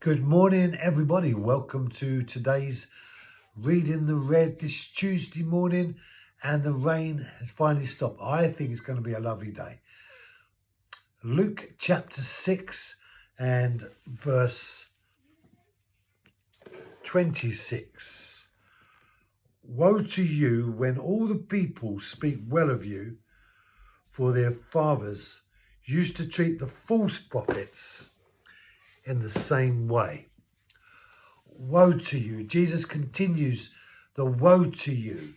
Good morning, everybody. Welcome to today's Reading the Red this Tuesday morning, and the rain has finally stopped. I think it's going to be a lovely day. Luke chapter 6 and verse 26. Woe to you when all the people speak well of you, for their fathers used to treat the false prophets in the same way. Woe to you. Jesus continues the woe to you.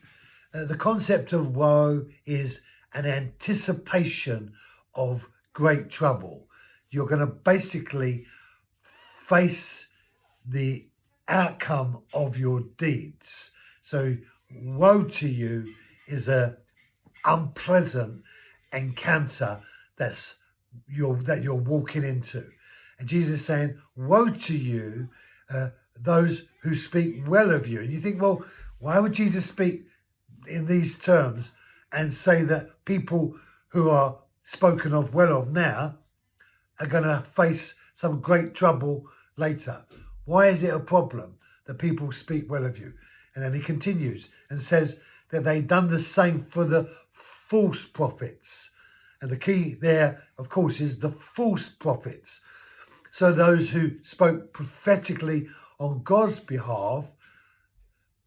The concept of woe is an anticipation of great trouble. You're going to basically face the outcome of your deeds. So woe to you is a unpleasant encounter that you're walking into. And Jesus is saying, woe to you, those who speak well of you. And you think, well, why would Jesus speak in these terms and say that people who are spoken of well of now are going to face some great trouble later? Why is it a problem that people speak well of you? And then he continues and says that they've done the same for the false prophets. And the key there, of course, is the false prophets. So those who spoke prophetically on God's behalf,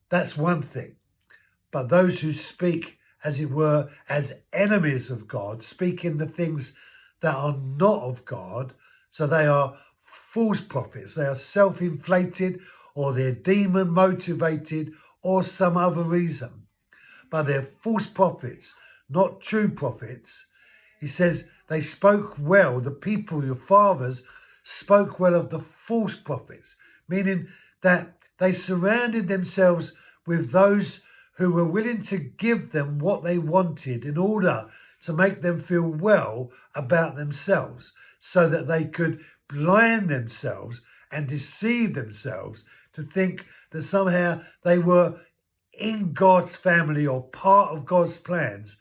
that's one thing. But those who speak, as it were, as enemies of God, speaking the things that are not of God, so they are false prophets. They are self-inflated, or they're demon-motivated, or some other reason. But they're false prophets, not true prophets. He says they spoke well, the people, your fathers, spoke well of the false prophets, meaning that they surrounded themselves with those who were willing to give them what they wanted in order to make them feel well about themselves, so that they could blind themselves and deceive themselves to think that somehow they were in God's family or part of God's plans,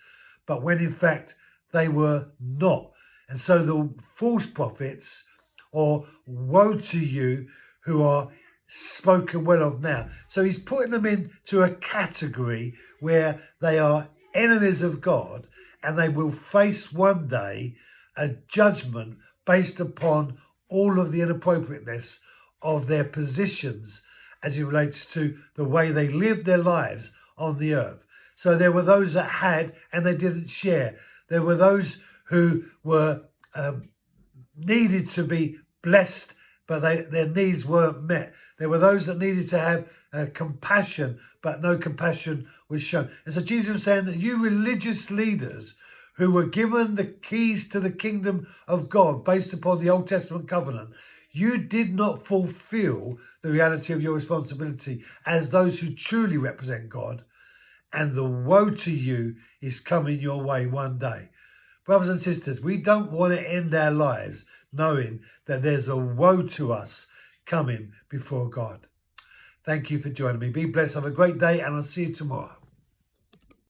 but when in fact they were not. And so the false prophets, or woe to you who are spoken well of now. So he's putting them into a category where they are enemies of God, and they will face one day a judgment based upon all of the inappropriateness of their positions as it relates to the way they lived their lives on the earth. So there were those that had and they didn't share. There were those who were needed to be blessed, but their needs weren't met. There were those that needed to have compassion, but no compassion was shown. And so Jesus was saying that you religious leaders who were given the keys to the kingdom of God based upon the Old Testament covenant, you did not fulfill the reality of your responsibility as those who truly represent God. And the woe to you is coming your way one day. Brothers and sisters, we don't want to end our lives knowing that there's a woe to us coming before God. Thank you for joining me. Be blessed. Have a great day, and I'll see you tomorrow.